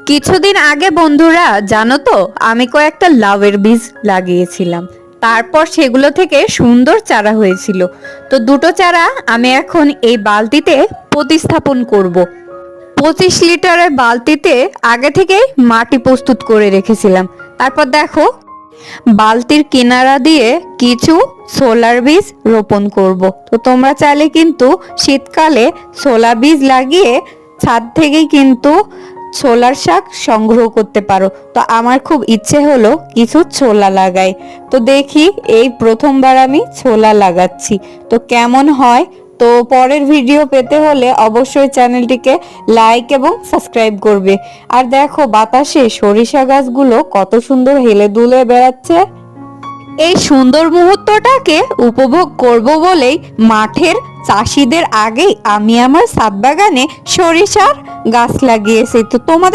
কিছুদিন আগে বন্ধুরা জানো তো, আমি কয়েকটা লাউয়ের বীজ লাগিয়েছিলাম। তারপর সেগুলো থেকে সুন্দর চারা হয়েছিল। তো দুটো চারা আমি এখন এই বালতিতে প্রতিস্থাপন করব। 25 লিটারের বালতিতে আগে থেকেই মাটি প্রস্তুত করে রেখেছিলাম। তারপর দেখো, বালতির কিনারা দিয়ে কিছু ছোলার বীজ রোপণ করব। তো তোমরা চাইলে কিন্তু শীতকালে ছোলা বীজ লাগিয়ে ছাদ থেকেই কিন্তু ছোলার শাক সংগ্রহ করতে পারো। তো আমার খুব ইচ্ছে হলো কিছু ছোলা লাগাই। তো দেখি, এই প্রথমবার আমি ছোলা লাগাচ্ছি, তো কেমন হয়। তো পরের ভিডিও পেতে হলে অবশ্যই চ্যানেলটিকে লাইক এবং সাবস্ক্রাইব করবে। আর দেখো, বাতাসে সরিষা গাছগুলো কত সুন্দর হেলে দুলে বেড়াচ্ছে। এই সুন্দর মুহূর্তটাকে উপভোগ করব বলেই মাঠের চাষিদের আগেই আমি আমার ছাদ বাগানে সরিষার গাছ লাগিয়েছি। তো তোমাদের